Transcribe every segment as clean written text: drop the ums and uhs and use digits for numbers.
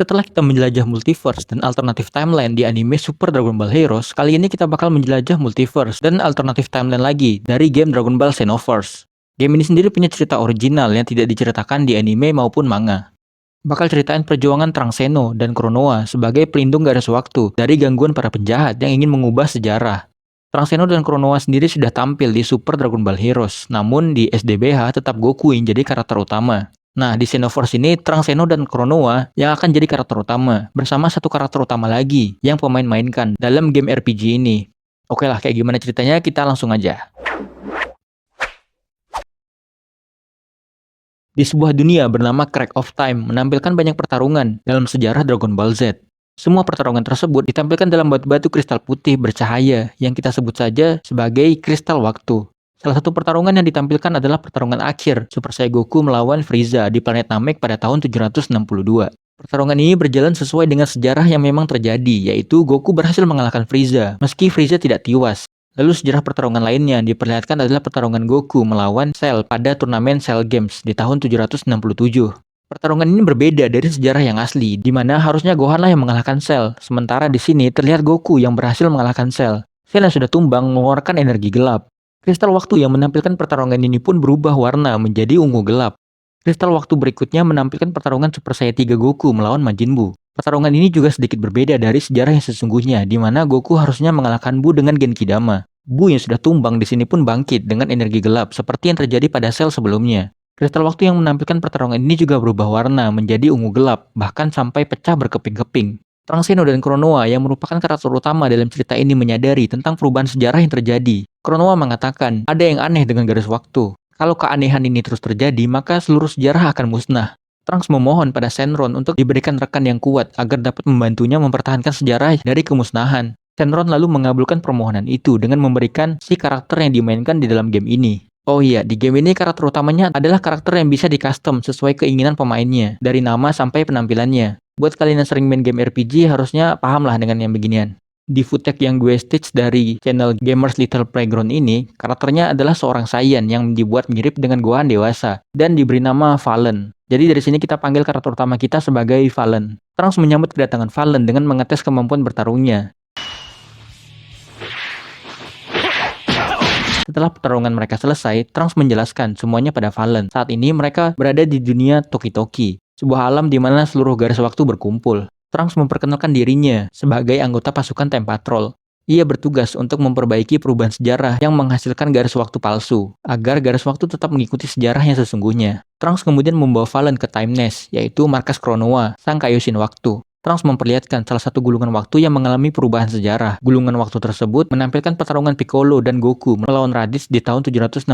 Setelah kita menjelajah multiverse dan alternatif timeline di anime Super Dragon Ball Heroes, kali ini kita bakal menjelajah multiverse dan alternatif timeline lagi dari game Dragon Ball Xenoverse. Game ini sendiri punya cerita original yang tidak diceritakan di anime maupun manga. Bakal ceritain perjuangan Trunks Zeno dan Kronoa sebagai pelindung garis waktu dari gangguan para penjahat yang ingin mengubah sejarah. Trunks Zeno dan Kronoa sendiri sudah tampil di Super Dragon Ball Heroes, namun di SDBH tetap Goku yang jadi karakter utama. Nah, di Xenoverse ini, Trunks Zeno dan Kronoa yang akan jadi karakter utama, bersama satu karakter utama lagi yang pemain mainkan dalam game RPG ini. Oke lah, kayak gimana ceritanya, kita langsung aja. Di sebuah dunia bernama Crack of Time menampilkan banyak pertarungan dalam sejarah Dragon Ball Z. Semua pertarungan tersebut ditampilkan dalam batu-batu kristal putih bercahaya yang kita sebut saja sebagai kristal waktu. Salah satu pertarungan yang ditampilkan adalah pertarungan akhir Super Saiyan Goku melawan Frieza di planet Namek pada tahun 762. Pertarungan ini berjalan sesuai dengan sejarah yang memang terjadi, yaitu Goku berhasil mengalahkan Frieza meski Frieza tidak tewas. Lalu sejarah pertarungan lainnya yang diperlihatkan adalah pertarungan Goku melawan Cell pada turnamen Cell Games di tahun 767. Pertarungan ini berbeda dari sejarah yang asli, di mana harusnya Gohan lah yang mengalahkan Cell, sementara di sini terlihat Goku yang berhasil mengalahkan Cell. Cell yang sudah tumbang mengeluarkan energi gelap. Kristal waktu yang menampilkan pertarungan ini pun berubah warna menjadi ungu gelap. Kristal waktu berikutnya menampilkan pertarungan Super Saiyan 3 Goku melawan Majin Buu. Pertarungan ini juga sedikit berbeda dari sejarah yang sesungguhnya, di mana Goku harusnya mengalahkan Buu dengan Genki Dama. Buu yang sudah tumbang di sini pun bangkit dengan energi gelap seperti yang terjadi pada Cell sebelumnya. Kristal waktu yang menampilkan pertarungan ini juga berubah warna menjadi ungu gelap, bahkan sampai pecah berkeping-keping. Trunks Zeno dan Kronoa yang merupakan karakter utama dalam cerita ini menyadari tentang perubahan sejarah yang terjadi. Kronoa mengatakan, ada yang aneh dengan garis waktu. Kalau keanehan ini terus terjadi, maka seluruh sejarah akan musnah. Trunks memohon pada Shenron untuk diberikan rekan yang kuat agar dapat membantunya mempertahankan sejarah dari kemusnahan. Shenron lalu mengabulkan permohonan itu dengan memberikan si karakter yang dimainkan di dalam game ini. Oh iya, di game ini karakter utamanya adalah karakter yang bisa di-custom sesuai keinginan pemainnya, dari nama sampai penampilannya. Buat kalian yang sering main game RPG, harusnya paham lah dengan yang beginian. Di footage yang gue stitch dari channel Gamers Little Playground ini, karakternya adalah seorang Saiyan yang dibuat mirip dengan Gohan dewasa, dan diberi nama Fallen. Jadi dari sini kita panggil karakter utama kita sebagai Fallen. Trunks menyambut kedatangan Fallen dengan mengetes kemampuan bertarungnya. Setelah pertarungan mereka selesai, Trunks menjelaskan semuanya pada Fallen. Saat ini mereka berada di dunia Toki-Toki, sebuah alam di mana seluruh garis waktu berkumpul. Trunks memperkenalkan dirinya sebagai anggota pasukan Time Patrol. Ia bertugas untuk memperbaiki perubahan sejarah yang menghasilkan garis waktu palsu, agar garis waktu tetap mengikuti sejarah yang sesungguhnya. Trunks kemudian membawa Fallen ke Time Nest, yaitu markas Kronoa, sang Kaioshin waktu. Trunks memperlihatkan salah satu gulungan waktu yang mengalami perubahan sejarah. Gulungan waktu tersebut menampilkan pertarungan Piccolo dan Goku melawan Raditz di tahun 761.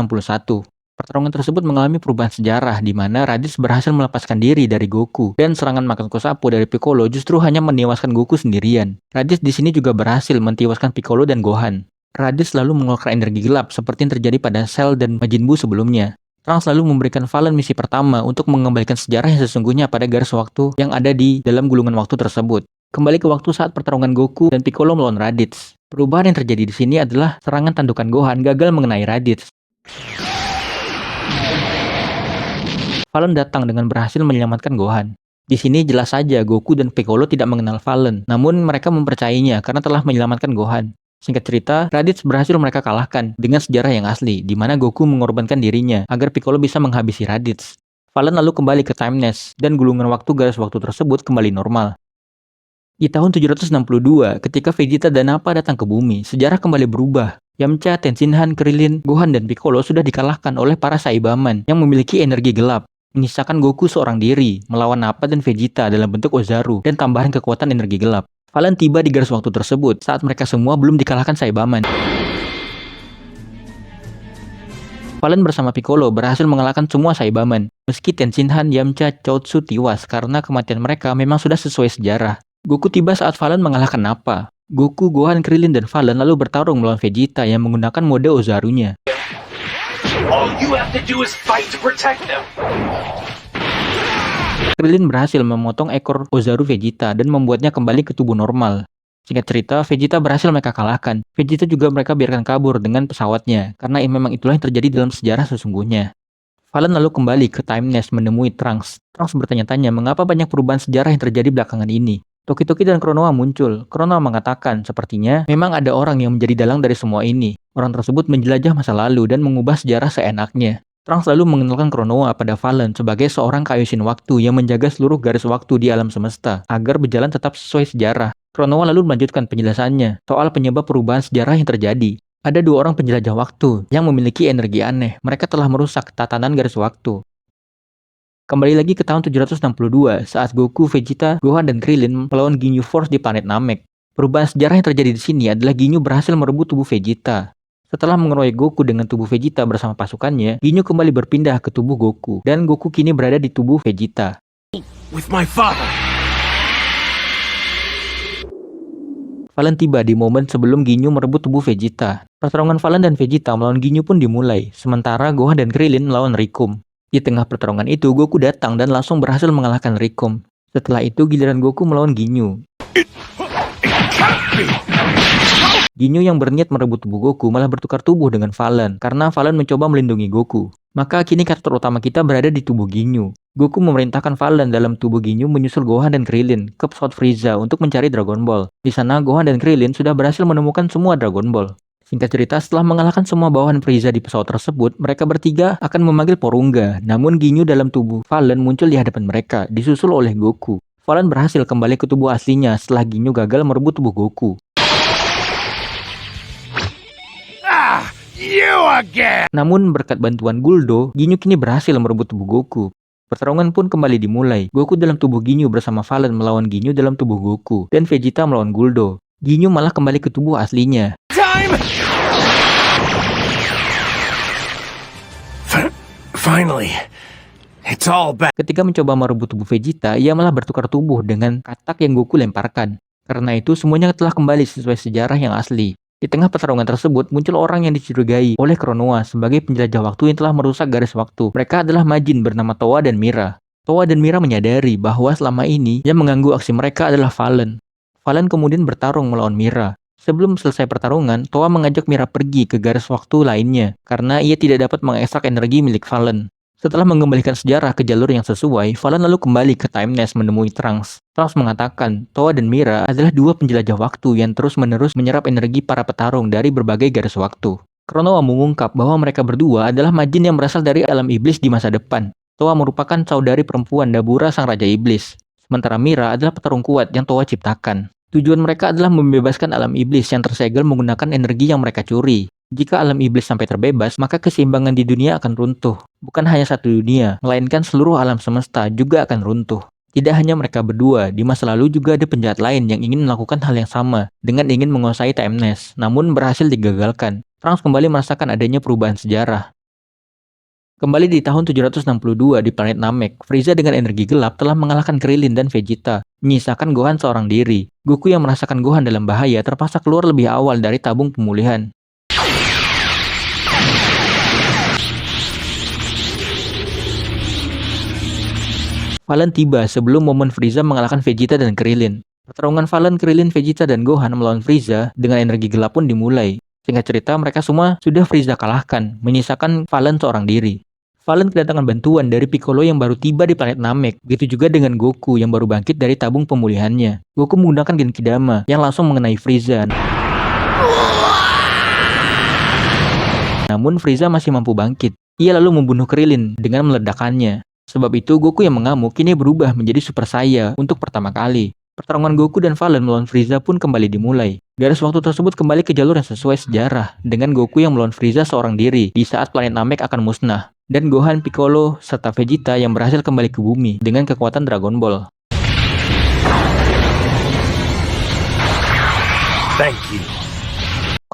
Pertarungan tersebut mengalami perubahan sejarah di mana Raditz berhasil melepaskan diri dari Goku dan serangan makan Kosapu dari Piccolo justru hanya menewaskan Goku sendirian. Raditz di sini juga berhasil mentewaskan Piccolo dan Gohan. Raditz lalu mengeluarkan energi gelap seperti yang terjadi pada Cell dan Majin Buu sebelumnya. Trunks lalu memberikan Fallen misi pertama untuk mengembalikan sejarah yang sesungguhnya pada garis waktu yang ada di dalam gulungan waktu tersebut. Kembali ke waktu saat pertarungan Goku dan Piccolo melawan Raditz. Perubahan yang terjadi di sini adalah serangan tandukan Gohan gagal mengenai Raditz. Fallen datang dengan berhasil menyelamatkan Gohan. Di sini jelas saja Goku dan Piccolo tidak mengenal Fallen, namun mereka mempercayainya karena telah menyelamatkan Gohan. Singkat cerita, Raditz berhasil mereka kalahkan dengan sejarah yang asli, di mana Goku mengorbankan dirinya agar Piccolo bisa menghabisi Raditz. Fallen lalu kembali ke Time Nest, dan gulungan waktu garis waktu tersebut kembali normal. Di tahun 762, ketika Vegeta dan Nappa datang ke bumi, sejarah kembali berubah. Yamcha, Tenshinhan, Krillin, Gohan, dan Piccolo sudah dikalahkan oleh para Saibaman yang memiliki energi gelap. Menyisakan Goku seorang diri, melawan Nappa dan Vegeta dalam bentuk Ozaru, dan tambahan kekuatan energi gelap. Fallen tiba di garis waktu tersebut saat mereka semua belum dikalahkan Saibaman. Fallen bersama Piccolo berhasil mengalahkan semua Saibaman, meski Tenshinhan, Yamcha, Chaozu tewas karena kematian mereka memang sudah sesuai sejarah. Goku tiba saat Fallen mengalahkan Nappa. Goku, Gohan, Krillin, dan Fallen lalu bertarung melawan Vegeta yang menggunakan mode Ozarunya. All you have to do is fight to protect them. Krillin berhasil memotong ekor Ozaru Vegeta dan membuatnya kembali ke tubuh normal. Singkat cerita, Vegeta berhasil mereka kalahkan. Vegeta juga mereka biarkan kabur dengan pesawatnya, karena memang itulah yang terjadi dalam sejarah sesungguhnya. Valen lalu kembali ke Time Nest menemui Trunks. Trunks bertanya-tanya mengapa banyak perubahan sejarah yang terjadi belakangan ini. Toki-Toki dan Konoha muncul. Konoha mengatakan sepertinya memang ada orang yang menjadi dalang dari semua ini. Orang tersebut menjelajah masa lalu dan mengubah sejarah seenaknya. Trunks lalu mengenalkan Konoha pada Valen sebagai seorang Kaioshin waktu yang menjaga seluruh garis waktu di alam semesta agar berjalan tetap sesuai sejarah. Konoha lalu melanjutkan penjelasannya soal penyebab perubahan sejarah yang terjadi. Ada dua orang penjelajah waktu yang memiliki energi aneh. Mereka telah merusak tatanan garis waktu. Kembali lagi ke tahun 762 saat Goku, Vegeta, Gohan, dan Krillin melawan Ginyu Force di planet Namek. Perubahan sejarah yang terjadi di sini adalah Ginyu berhasil merebut tubuh Vegeta. Setelah mengeroyok Goku dengan tubuh Vegeta bersama pasukannya, Ginyu kembali berpindah ke tubuh Goku, dan Goku kini berada di tubuh Vegeta. With my father. Valen tiba di momen sebelum Ginyu merebut tubuh Vegeta. Pertarungan Valen dan Vegeta melawan Ginyu pun dimulai, sementara Gohan dan Krillin melawan Rikum. Di tengah pertarungan itu, Goku datang dan langsung berhasil mengalahkan Rikum. Setelah itu, giliran Goku melawan Ginyu. Ginyu yang berniat merebut tubuh Goku malah bertukar tubuh dengan Valen, karena Valen mencoba melindungi Goku. Maka kini karakter utama kita berada di tubuh Ginyu. Goku memerintahkan Valen dalam tubuh Ginyu menyusul Gohan dan Krillin ke pesawat Frieza untuk mencari Dragon Ball. Di sana, Gohan dan Krillin sudah berhasil menemukan semua Dragon Ball. Singkat cerita, setelah mengalahkan semua bawahan Frieza di pesawat tersebut, mereka bertiga akan memanggil Porunga. Namun Ginyu dalam tubuh Valen muncul di hadapan mereka, disusul oleh Goku. Valen berhasil kembali ke tubuh aslinya setelah Ginyu gagal merebut tubuh Goku. You again! Namun berkat bantuan Guldo, Ginyu kini berhasil merebut tubuh Goku. Pertarungan pun kembali dimulai. Goku dalam tubuh Ginyu bersama Valen melawan Ginyu dalam tubuh Goku, dan Vegeta melawan Guldo. Ginyu malah kembali ke tubuh aslinya. Time! Finally, it's all back. Ketika mencoba merebut tubuh Vegeta, ia malah bertukar tubuh dengan katak yang Goku lemparkan. Karena itu, semuanya telah kembali sesuai sejarah yang asli. Di tengah pertarungan tersebut, muncul orang yang dicurigai oleh Konoha sebagai penjelajah waktu yang telah merusak garis waktu. Mereka adalah Majin bernama Towa dan Mira. Towa dan Mira menyadari bahwa selama ini yang mengganggu aksi mereka adalah Valen. Valen kemudian bertarung melawan Mira. Sebelum selesai pertarungan, Towa mengajak Mira pergi ke garis waktu lainnya karena ia tidak dapat mengekstrak energi milik Valen. Setelah mengembalikan sejarah ke jalur yang sesuai, Valen lalu kembali ke Time Nest menemui Trunks. Trunks mengatakan, Towa dan Mira adalah dua penjelajah waktu yang terus-menerus menyerap energi para petarung dari berbagai garis waktu. Konoha mengungkap bahwa mereka berdua adalah Majin yang berasal dari alam iblis di masa depan. Towa merupakan saudari perempuan Dabura sang Raja Iblis. Sementara Mira adalah petarung kuat yang Towa ciptakan. Tujuan mereka adalah membebaskan alam iblis yang tersegel menggunakan energi yang mereka curi. Jika alam iblis sampai terbebas, maka keseimbangan di dunia akan runtuh. Bukan hanya satu dunia, melainkan seluruh alam semesta juga akan runtuh. Tidak hanya mereka berdua, di masa lalu juga ada penjahat lain yang ingin melakukan hal yang sama, dengan ingin menguasai Time Nest, namun berhasil digagalkan. Trunks kembali merasakan adanya perubahan sejarah. Kembali di tahun 762 di planet Namek, Frieza dengan energi gelap telah mengalahkan Krillin dan Vegeta, menyisakan Gohan seorang diri. Goku yang merasakan Gohan dalam bahaya terpaksa keluar lebih awal dari tabung pemulihan. Valen tiba sebelum momen Frieza mengalahkan Vegeta dan Krillin. Pertarungan Valen, Krillin, Vegeta, dan Gohan melawan Frieza dengan energi gelap pun dimulai. Singkat cerita, mereka semua sudah Frieza kalahkan, menyisakan Valen seorang diri. Valen kedatangan bantuan dari Piccolo yang baru tiba di planet Namek. Begitu juga dengan Goku yang baru bangkit dari tabung pemulihannya. Goku menggunakan Genkidama yang langsung mengenai Frieza. Namun Frieza masih mampu bangkit. Ia lalu membunuh Krillin dengan meledakannya. Sebab itu Goku yang mengamuk kini berubah menjadi Super Saiya untuk pertama kali. Pertarungan Goku dan Valen melawan Frieza pun kembali dimulai. Garis waktu tersebut kembali ke jalur yang sesuai sejarah, dengan Goku yang melawan Frieza seorang diri di saat planet Namek akan musnah, dan Gohan, Piccolo, serta Vegeta yang berhasil kembali ke bumi dengan kekuatan Dragon Ball. Thank you.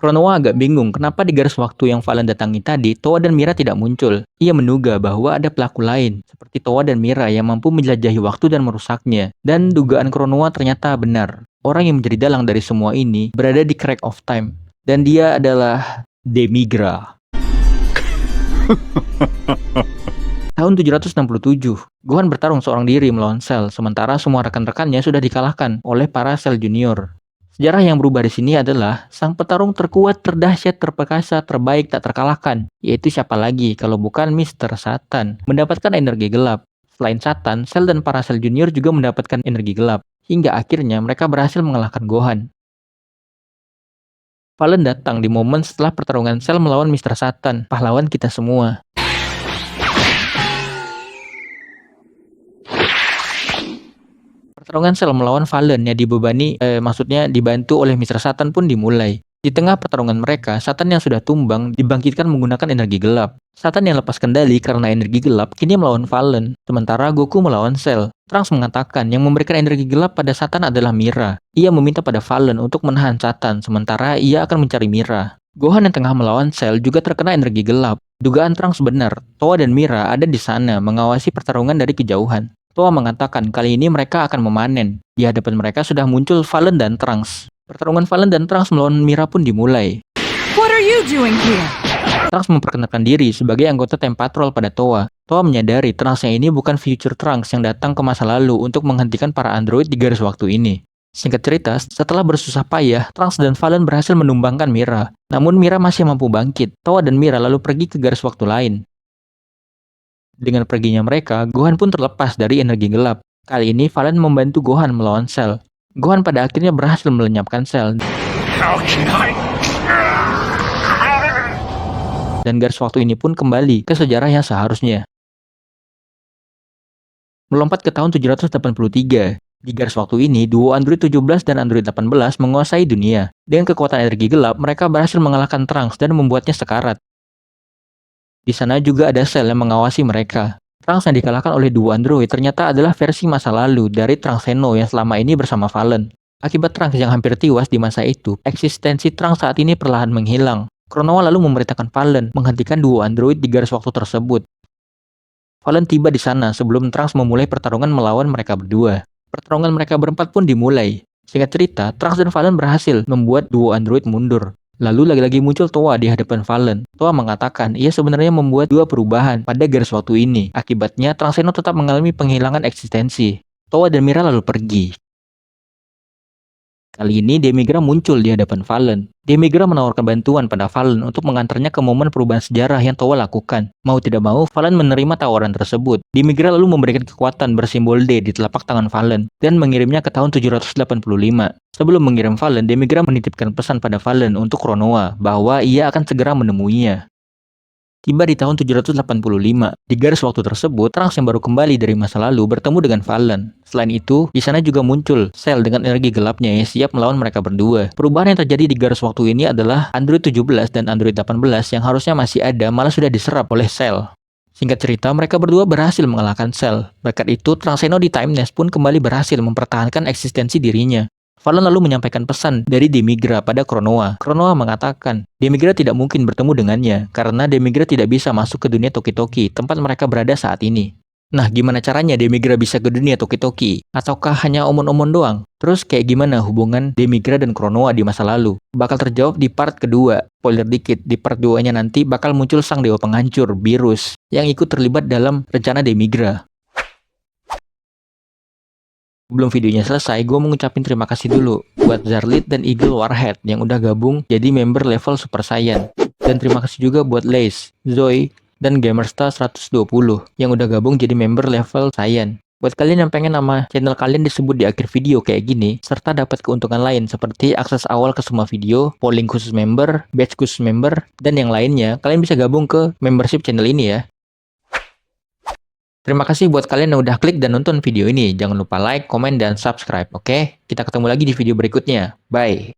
Konoha agak bingung kenapa di garis waktu yang Valen datangi tadi, Towa dan Mira tidak muncul. Ia menduga bahwa ada pelaku lain, seperti Towa dan Mira yang mampu menjelajahi waktu dan merusaknya. Dan dugaan Konoha ternyata benar. Orang yang menjadi dalang dari semua ini berada di Crack of Time. Dan dia adalah Demigra. Tahun 767, Gohan bertarung seorang diri melawan Cell, sementara semua rekan-rekannya sudah dikalahkan oleh para Cell Junior. Sejarah yang berubah di sini adalah sang petarung terkuat, terdahsyat, terperkasa, terbaik, tak terkalahkan. Yaitu siapa lagi kalau bukan Mr. Satan. Mendapatkan energi gelap. Selain Satan, Cell dan para Cell Junior juga mendapatkan energi gelap. Hingga akhirnya mereka berhasil mengalahkan Gohan. Fallen datang di momen setelah pertarungan Cell melawan Mr. Satan, pahlawan kita semua. Pertarungan Cell melawan Fallen yang dibantu oleh Mr. Satan pun dimulai. Di tengah pertarungan mereka, Satan yang sudah tumbang dibangkitkan menggunakan energi gelap. Satan yang lepas kendali karena energi gelap kini melawan Fallen, sementara Goku melawan Cell. Trunks mengatakan yang memberikan energi gelap pada Satan adalah Mira. Ia meminta pada Fallen untuk menahan Satan, sementara ia akan mencari Mira. Gohan yang tengah melawan Cell juga terkena energi gelap. Dugaan Trunks benar, Towa dan Mira ada di sana mengawasi pertarungan dari kejauhan. Towa mengatakan kali ini mereka akan memanen. Di hadapan mereka sudah muncul Fallen dan Trunks. Pertarungan Fallen dan Trunks melawan Mira pun dimulai. What are you doing here? Trunks memperkenalkan diri sebagai anggota Time Patrol pada Towa. Towa menyadari Trunks yang ini bukan future Trunks yang datang ke masa lalu untuk menghentikan para android di garis waktu ini. Singkat cerita, setelah bersusah payah, Trunks dan Fallen berhasil menumbangkan Mira. Namun Mira masih mampu bangkit. Towa dan Mira lalu pergi ke garis waktu lain. Dengan perginya mereka, Gohan pun terlepas dari energi gelap. Kali ini Fallen membantu Gohan melawan Cell. Gohan pada akhirnya berhasil melenyapkan Cell. How can I? Dan garis waktu ini pun kembali ke sejarah yang seharusnya. Melompat ke tahun 783. Di garis waktu ini, duo Android 17 dan Android 18 menguasai dunia. Dengan kekuatan energi gelap, mereka berhasil mengalahkan Trunks dan membuatnya sekarat. Di sana juga ada Cell yang mengawasi mereka. Trunks yang dikalahkan oleh duo android ternyata adalah versi masa lalu dari Trunks Zeno yang selama ini bersama Fallen. Akibat Trunks yang hampir tewas di masa itu, eksistensi Trunks saat ini perlahan menghilang. Kronoa lalu memerintahkan Fallen menghentikan duo android di garis waktu tersebut. Fallen tiba di sana sebelum Trunks memulai pertarungan melawan mereka berdua. Pertarungan mereka berempat pun dimulai. Singkat cerita, Trunks dan Fallen berhasil membuat duo android mundur. Lalu lagi-lagi muncul Towa di hadapan Fallen. Towa mengatakan ia sebenarnya membuat dua perubahan pada garis waktu ini. Akibatnya, Trunks Zeno tetap mengalami penghilangan eksistensi. Towa dan Mira lalu pergi. Kali ini Demigra muncul di hadapan Fallen. Demigra menawarkan bantuan pada Fallen untuk mengantarnya ke momen perubahan sejarah yang Towa lakukan. Mau tidak mau, Fallen menerima tawaran tersebut. Demigra lalu memberikan kekuatan bersimbol D di telapak tangan Fallen dan mengirimnya ke tahun 785. Sebelum mengirim Fallen, Demigra menitipkan pesan pada Fallen untuk Kronoa bahwa ia akan segera menemuinya. Tiba di tahun 785, di garis waktu tersebut, Trunks yang baru kembali dari masa lalu bertemu dengan Fallen. Selain itu, di sana juga muncul Cell dengan energi gelapnya yang siap melawan mereka berdua. Perubahan yang terjadi di garis waktu ini adalah Android 17 dan Android 18 yang harusnya masih ada malah sudah diserap oleh Cell. Singkat cerita, mereka berdua berhasil mengalahkan Cell. Berkat itu, Trunks Zeno di Time Nest pun kembali berhasil mempertahankan eksistensi dirinya. Fallen lalu menyampaikan pesan dari Demigra pada Kronoa. Kronoa mengatakan, Demigra tidak mungkin bertemu dengannya, karena Demigra tidak bisa masuk ke dunia Toki-Toki, tempat mereka berada saat ini. Nah, gimana caranya Demigra bisa ke dunia Toki-Toki? Ataukah hanya omon-omon doang? Terus kayak gimana hubungan Demigra dan Kronoa di masa lalu? Bakal terjawab di part kedua. Spoiler dikit, di part 2-nya nanti bakal muncul sang dewa penghancur, Beerus, yang ikut terlibat dalam rencana Demigra. Sebelum videonya selesai, gue mau ngucapin terima kasih dulu buat Zarlit dan Eagle Warhead yang udah gabung jadi member level Super Saiyan. Dan terima kasih juga buat Lace, Zoe, dan Gamerstar 120 yang udah gabung jadi member level Saiyan. Buat kalian yang pengen nama channel kalian disebut di akhir video kayak gini, serta dapat keuntungan lain seperti akses awal ke semua video, polling khusus member, badge khusus member, dan yang lainnya, kalian bisa gabung ke membership channel ini ya. Terima kasih buat kalian yang udah klik dan nonton video ini. Jangan lupa like, komen, dan subscribe, oke? Kita ketemu lagi di video berikutnya. Bye!